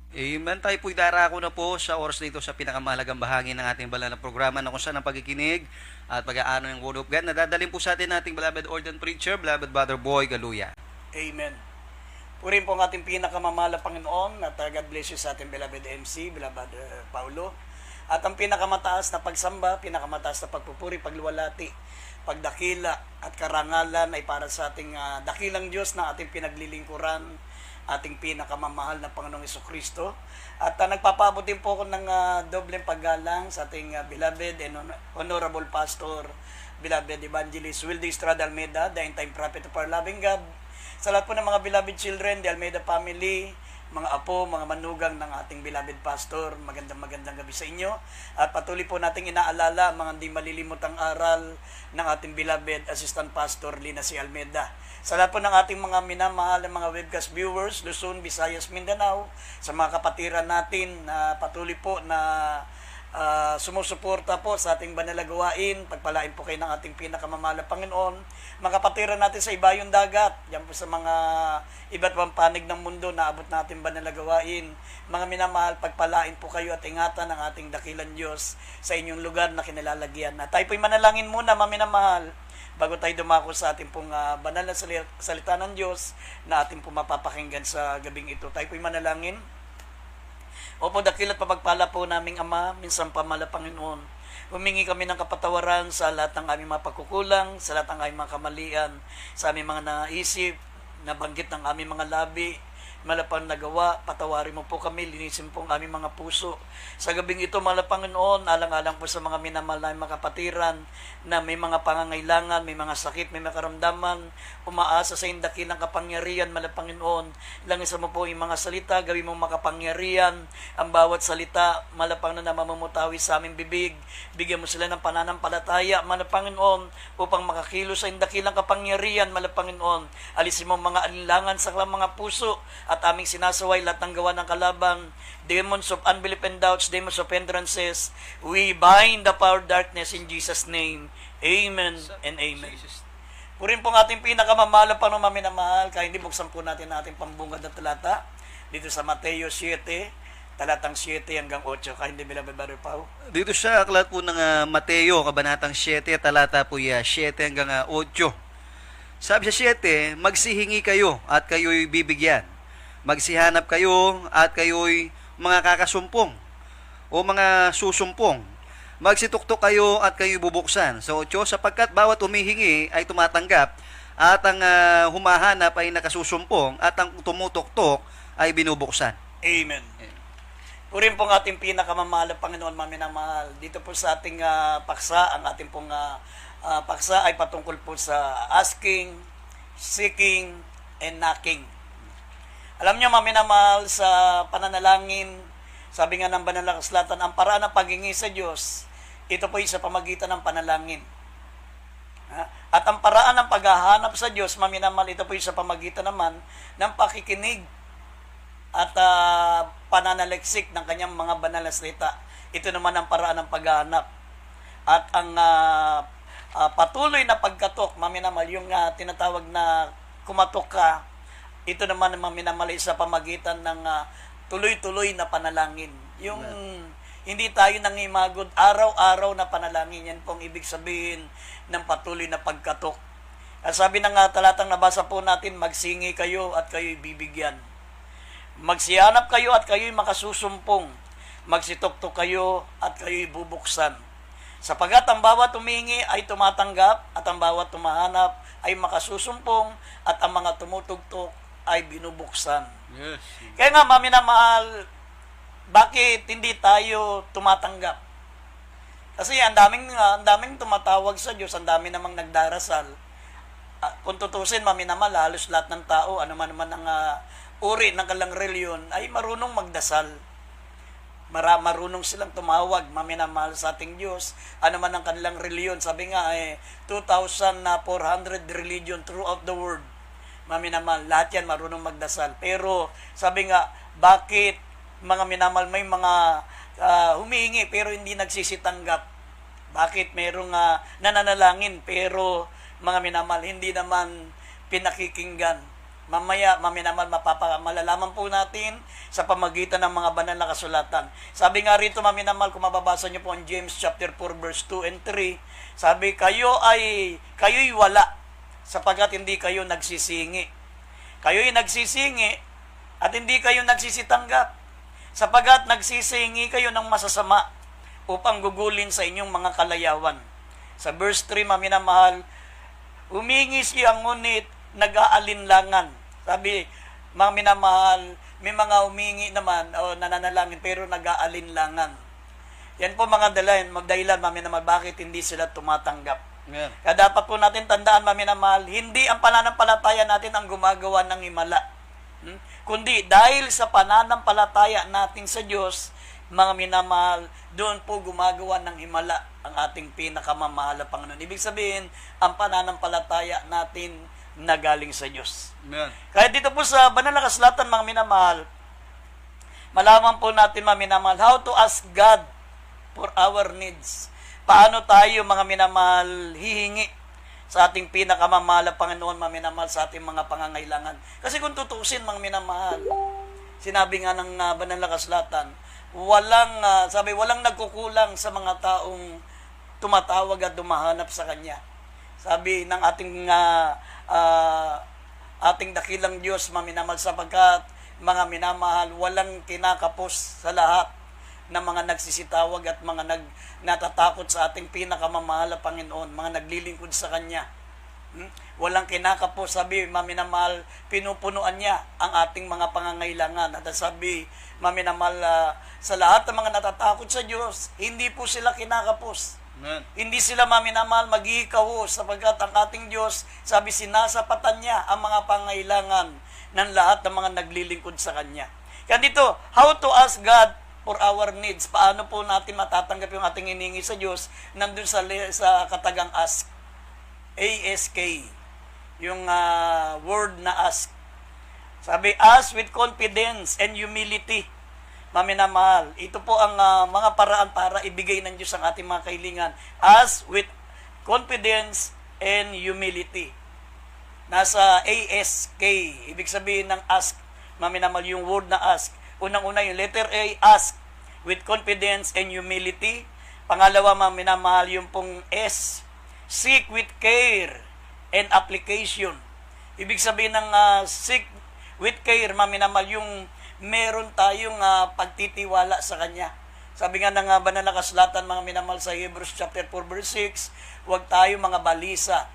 Amen. Tayo po'y darako na po sa oras nito sa pinakamahalagang bahagi ng ating banal na programa na kung saan ang pagkikinig at pag-aano ng Word of God. Nadadalhin po sa atin ating beloved ordained preacher, beloved Brother Boy Galuya. Amen. Purihin po ang ating pinakamamahal na Panginoon at God bless you sa ating beloved MC, beloved Paulo. At ang pinakamataas na pagsamba, pinakamataas na pagpupuri, pagluwalhati, pagdakila at karangalan ay para sa ating dakilang Diyos na ating pinaglilingkuran, ating pinakamamahal na Panginoong Jesucristo. At nagpapabot din po ako ng dobleng paggalang sa ating beloved and honorable pastor, beloved evangelist Wildy Estrada Almeida, the end-time prophet of our loving God. Sa lahat po ng mga beloved children, the Almeida family, mga apo, mga manugang ng ating beloved pastor, magandang gabi sa inyo. At patuloy po nating inaalala mga hindi malilimutang aral ng ating beloved assistant pastor Lina C. Almeida. Sa lahat po ng ating mga minamahal ng mga webcast viewers, Luzon, Visayas, Mindanao, sa mga kapatiran natin na patuloy po na sumusuporta po sa ating banal na gawain, pagpalain po kayo ng ating pinakamamahal na Panginoon. Mga kapatiran natin sa ibayong dagat, yan po sa mga iba't ibang panig ng mundo na abot natin banal na gawain. Mga minamahal, pagpalain po kayo at ingatan ng ating dakilang Diyos sa inyong lugar na kinalalagyan. Na tayo po'y manalangin muna, mga minamahal, bago tayo dumako sa ating pong banal na salita ng Diyos na ating pong mapapakinggan sa gabing ito. Tayo po'y manalangin. Opo, dakilat papagpala po naming Ama, minsan pamala Panginoon. Humingi kami ng kapatawaran sa lahat ng aming mga pagkukulang, sa lahat ng aming mga kamalian, sa aming mga naisip, nabanggit ng aming mga labi, malapang nagawa, patawarin mo po kami, linisin po ang aming mga puso. Sa gabing ito, mahal na Panginoon, alang-alang po sa mga minamahal na mga kapatiran na may mga pangangailangan, may mga sakit, may mga karamdaman, umaasa sa iyong dakilang kapangyarihan, mahal na Panginoon. Langisa mo po yung mga salita, gawin mo makapangyarihan, ang bawat salita, mahal na Panginoon, na mamamutawi sa aming bibig. Bigyan mo sila ng pananampalataya, mahal na Panginoon, upang makakilos sa iyong dakilang kapangyarihan, mahal na Panginoon. Alisin mo mga alinlangan sa mga puso, at aming sinasaway lahat ng gawa ng kalaban, demons of unbelief and doubts, demons of hindrances. We bind the power of darkness in Jesus' name. Amen and amen. Purin po ang ating pinakamamahal pa ng maminamahal, kaya hindi buksan po natin ating pambungad na talata dito sa Mateo 7, talatang 7 hanggang 8. Kaya hindi bila Brother Pao. Dito sa aklat po ng Mateo, kabanatang 7, talata po 7 hanggang 8. Sabi sa 7, magsihingi kayo at kayo'y bibigyan. Magsihanap kayo at kayo'y mga kakasumpong o mga susumpong. Magsituktok kayo at kayo'y bubuksan. So, 8, sapagkat bawat humihingi ay tumatanggap at ang humahanap ay nakasusumpong at ang tumutoktok ay binubuksan. Amen. Purin po ang ating pinakamamahal na Panginoon, maminamahal. Dito po sa ating paksa, ang ating pong paksa ay patungkol po sa asking, seeking, and knocking. Alam niyo, maminamahal, sa pananalangin, sabi nga ng banal na kasulatan, ang paraan ng paghingi sa Diyos, ito po ay sa pamagitan ng panalangin. At ang paraan ng paghahanap sa Diyos, maminamahal, ito po ay sa pamagitan naman ng pakikinig at pananaliksik ng kanyang mga banal na salita. Ito naman ang paraan ng paghahanap. At ang patuloy na pagkatok, maminamahal, yung tinatawag na kumatok ka, ito naman ang maminamali sa pamagitan ng tuloy-tuloy na panalangin. Yung hindi tayo nangimagod, araw-araw na panalangin. Yan pong ibig sabihin ng patuloy na pagkatok. At sabi ng talatang nabasa po natin, magsingi kayo at kayo'y bibigyan. Magsihanap kayo at kayo'y makasusumpong. Magsituktok kayo at kayo'y bubuksan. Sapagat ang bawat humingi ay tumatanggap at ang bawat tumahanap ay makasusumpong at ang mga tumutugtok ay binubuksan. Yes. Kaya nga, maminamahal, bakit hindi tayo tumatanggap? Kasi ang daming tumatawag sa Diyos, ang dami namang nagdarasal. Kung tutusin, maminamahal, halos lahat ng tao, ano man naman ang uri ng kalang reliyon, ay marunong magdasal. Marunong silang tumawag, maminamahal sa ating Diyos. Ano man ang kanilang reliyon, sabi nga, 2,400 religion throughout the world. Maminamahal, lahat yan marunong magdasal. Pero sabi nga, bakit mga minamal may mga humihingi pero hindi nagsisitanggap? Bakit merong nananalangin pero mga minamal hindi naman pinakikinggan? Mamaya, maminamahal, malalaman po natin sa pamagitan ng mga banal na kasulatan. Sabi nga rito, maminamahal, kung mababasa niyo po ang James chapter 4 verse 2 and 3, sabi, kayo'y wala sapagkat hindi kayo nagsisingi. Kayo'y nagsisingi at hindi kayo nagsisitanggap sapagkat nagsisingi kayo ng masasama upang gugulin sa inyong mga kalayawan. Sa verse 3, maminamahal, humingi siya ngunit nag-aalinlangan. Sabi, mga minamahal, may mga humingi naman o nananalangin pero nag-aalinlangan. Yan po mga magdahilan, mga minamahal, bakit hindi sila tumatanggap. Amen. Kaya dapat po natin tandaan, mga minamahal, hindi ang pananampalataya natin ang gumagawa ng himala. Kundi dahil sa pananampalataya natin sa Diyos, mga minamahal, doon po gumagawa ng himala ang ating pinakamamahal na Panginoon. Ibig sabihin, ang pananampalataya natin na galing sa Diyos. Amen. Kaya dito po sa banal na kasulatan, mga minamahal, malaman po natin, mga minamahal, how to ask God for our needs. Paano tayo, mga minamahal, hihingi sa ating pinakamamahal na Panginoon, mga minamahal, sa ating mga pangangailangan. Kasi kung tutusin, mga minamahal, sinabi nga ng banal na kasulatan, walang nagkukulang sa mga taong tumatawag at dumahanap sa Kanya. Sabi ng ating dakilang Diyos, maminamahal, sapagkat mga minamahal, walang kinakapos sa lahat ng mga nagsisitawag at mga natatakot sa ating pinakamamahal na Panginoon, mga naglilingkod sa Kanya. Walang kinakapos, sabi, maminamahal, pinupunuan niya ang ating mga pangangailangan. At sabi, maminamahal, sa lahat ng mga natatakot sa Diyos, hindi po sila kinakapos. Amen. Hindi sila, maminamahal, mag-iikaw sapagkat ang ating Diyos, sabi, sinasapatan niya ang mga pangangailangan ng lahat ng mga naglilingkod sa Kanya. Kaya dito, how to ask God for our needs. Paano po natin matatanggap yung ating hiningi sa Diyos? Nandun sa katagang ask. ASK, yung word na ask. Sabi, ask with confidence and humility. Maminamahal, ito po ang mga paraan para ibigay ng Diyos ang ating mga kahilingan. Ask with confidence and humility. Nasa ASK, ibig sabihin ng ask, maminamahal, yung word na ask. Unang-una yung letter A, ask with confidence and humility. Pangalawa, maminamahal, yung pong S, seek with care and application. Ibig sabihin ng seek with care, maminamahal, yung meron tayong pagtitiwala sa Kanya. Sabi nga ng banal na kasulatan, mga minamahal, sa Hebrews chapter 4 verse 6, huwag tayo mga balisa.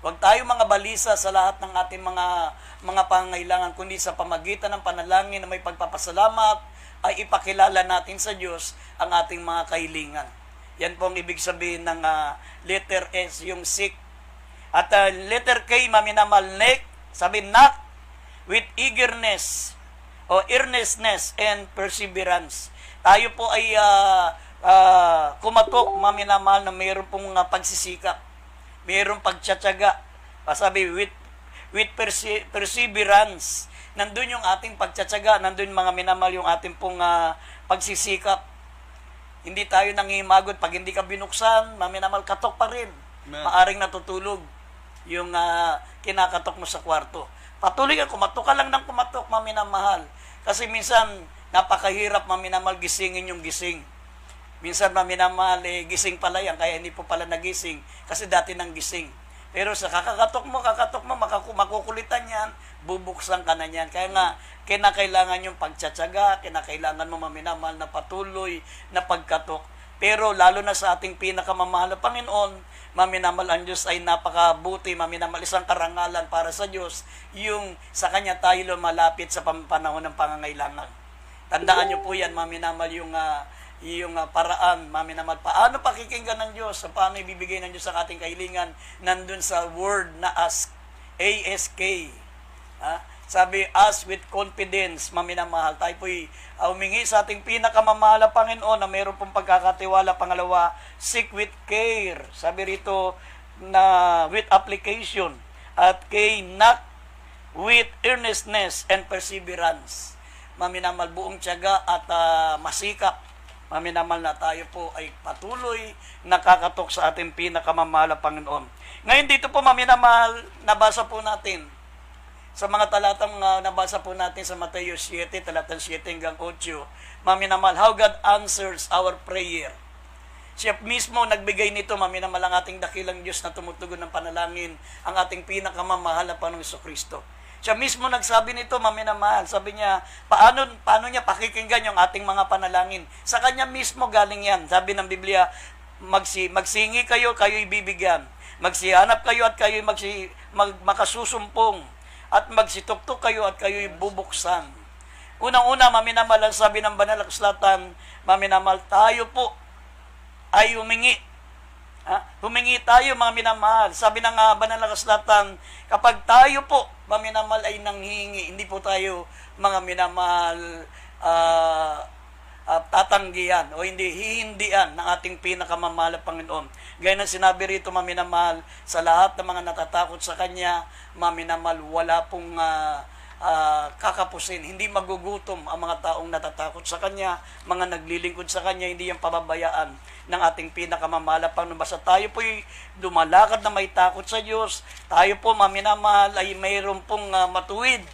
Huwag tayo mga balisa sa lahat ng ating mga pangangailangan, kundi sa pamagitan ng panalangin na may pagpapasalamat ay ipakilala natin sa Diyos ang ating mga kahilingan. Yan po ang ibig sabihin ng letter S, yung seek. At letter K, maminamahal, knock, sabi knock with eagerness o earnestness and perseverance. Tayo po ay kumatok, maminamahal, na mayroon pong pagsisikap, mayroong pagtsatsaga. Sabi, with perseverance. Nandun yung ating pagtsatsaga, nandun, mga minamahal, yung ating pong pagsisikap. Hindi tayo nangihimagod. Pag hindi ka binuksan, maminamahal, katok pa rin. Maaring natutulog yung kinakatok mo sa kwarto. Patuloy ka, kumatok ka lang ng kumatok, maminamahal. Kasi minsan, napakahirap, maminamahal, gisingin yung gising. Minsan, maminamahal, gising pala yan, kaya hindi po pala nagising. Kasi dati nang gising. Pero sa kakatok mo, makukulitan yan, bubuksan ka na yan. Kaya nga, kinakailangan yung pagtsatsaga, kinakailangan mo, maminamahal, na patuloy na pagkatok. Pero lalo na sa ating pinakamamahal na Panginoon, maminamahal, ang Diyos ay napakabuti, maminamahal, isang karangalan para sa Diyos, yung sa Kanya tayo lumalapit sa panahon ng pangangailangan. Tandaan niyo po yan, maminamahal, yung paraan, maminamahal, paano pakikinggan ng Diyos, paano ibibigay ng Diyos ang ating kahilingan, nandun sa word na ask, ASK. Sabi, ask with confidence, maminamahal. Tayo po'y humingi sa ating pinakamamahal na Panginoon na mayroon pong pagkakatiwala. Pangalawa, seek with care. Sabi rito na with application. At knock with earnestness and perseverance. Maminamahal, buong tiyaga at masikap. Maminamahal, na tayo po ay patuloy nakakatok sa ating pinakamamahal na Panginoon. Ngayon dito po, maminamahal, nabasa po natin sa mga talatang nabasa po natin sa Mateo 7, talatang 7 hanggang 8, maminamahal, how God answers our prayer. Siya mismo nagbigay nito, maminamahal, ang ating dakilang Diyos na tumutugon ng panalangin, ang ating pinakamamahal na Panginoong Kristo. Siya mismo nagsabi nito, maminamahal. Sabi niya, paano niya pakikinggan yung ating mga panalangin? Sa Kanya mismo galing yan. Sabi ng Biblia, magsingi kayo, kayo'y bibigyan. Magsihanap kayo at kayo'y makasusumpong. At magsituktok kayo at kayo'y bubuksan. Unang-una, maminamahal, ang sabi ng Banal na Kasulatan, maminamahal, tayo po ay humingi. Humingi tayo, mga minamahal. Sabi ng Banal na Kasulatan, kapag tayo po, mga minamahal, ay nanghihingi, hindi po tayo, mga minamahal, tatanggihan o hindi hihindian ng ating pinakamamahal na Panginoon. Gaya ng sinabi rito, mga minamahal, sa lahat ng mga natatakot sa Kanya, mga minamahal, wala pong kakapusin. Hindi magugutom ang mga taong natatakot sa Kanya, mga naglilingkod sa Kanya, hindi yung pababayaan ng ating pinakamamahal na Panginoon. Basta tayo po'y dumalakad na may takot sa Diyos, tayo po, maminamahal, ay mayroon pong matuwid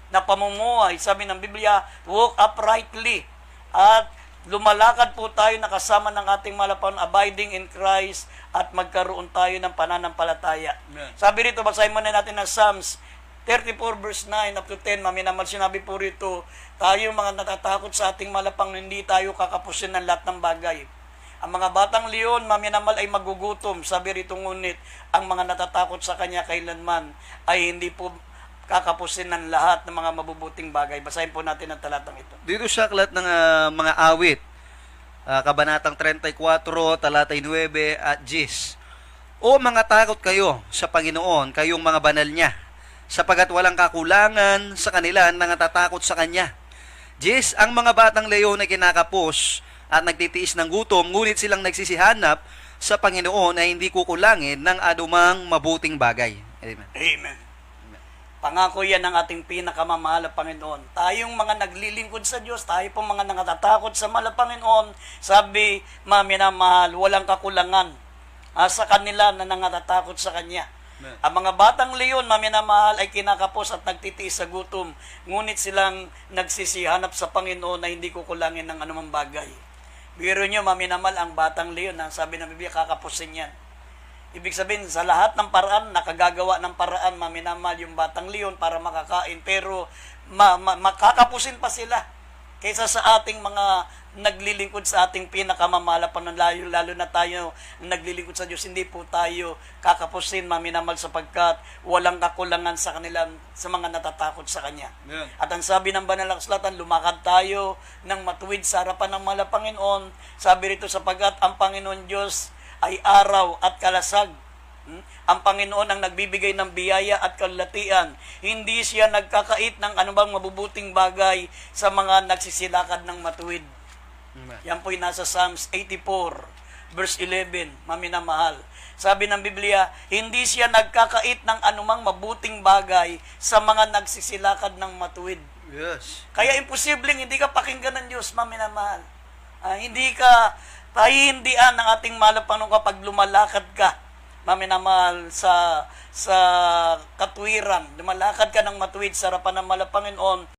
na pamumuhay. Sabi ng Biblia, walk uprightly. At lumalakad po tayo nakasama ng ating malapang abiding in Christ at magkaroon tayo ng pananampalataya. Amen. Sabi rito, basahin muna natin ng Psalms 34 verse 9 up to 10, maminamahal, sinabi po rito, tayo mga natatakot sa ating malapang, hindi tayo kakapusin ng lahat ng bagay. Ang mga batang leon, maminamahal, ay magugutom. Sabi rito, ngunit ang mga natatakot sa Kanya kailanman ay hindi po kakapusin ng lahat ng mga mabubuting bagay. Basahin po natin ang talatang ito. Dito sa aklat ng mga awit, kabanatang 34, talatay 9 at 10. O mga takot kayo sa Panginoon, kayong mga banal niya, sapagat walang kakulangan sa kanila na natatakot sa Kanya. 10, ang mga batang leon ay kinakapos at nagtitiis ng gutom, ngunit silang nagsisihanap sa Panginoon na hindi kukulangin ng anumang mabuting bagay. Amen. Amen. Pangako yan ng ating pinakamamahal na Panginoon. Tayong mga naglilingkod sa Diyos, tayo pong mga natatakot sa mahal na Panginoon, sabi, maminamahal, walang kakulangan sa kanila na nangatatakot sa Kanya. Amen. Ang mga batang leon, maminamahal, ay kinakapos at nagtitiis sa gutom, ngunit silang nagsisihanap sa Panginoon na hindi kukulangin ng anumang bagay. Biro nyo, maminamahal, ang batang leon, sabi ng Biblia, kakapusin yan. Ibig sabihin, sa lahat ng paraan, nakagagawa ng paraan, maminamahal yung batang leon para makakain, pero makakapusin pa sila kaysa sa ating mga naglilingkod sa ating pinakamamahal na lalo na tayo naglilingkod sa Diyos, hindi po tayo kakapusin, maminamahal, sapagkat walang kakulangan sa kanilang, sa mga natatakot sa Kanya. Yeah. At ang sabi ng Banal na Kasulatan, lumakad tayo ng matuwid sa harapan ng mahal na Panginoon. Sabi rito, sapagkat ang Panginoon Diyos ay araw at kalasag. Ang Panginoon ang nagbibigay ng biyaya at kalulatian. Hindi siya nagkakait ng anumang mabubuting bagay sa mga nagsisilakad ng matuwid. Amen. Yan po'y nasa Psalms 84, verse 11, maminamahal. Sabi ng Biblia, hindi siya nagkakait ng anumang mabuting bagay sa mga nagsisilakad ng matuwid. Yes. Kaya imposibleng hindi ka pakinggan ng Diyos, maminamahal. Hindi ka pahihindian ng ating mahal na Panginoon kapag lumalakad ka, maminamahal, sa katwiran. Lumalakad ka ng matuwid sa harapan ng mahal na Panginoon.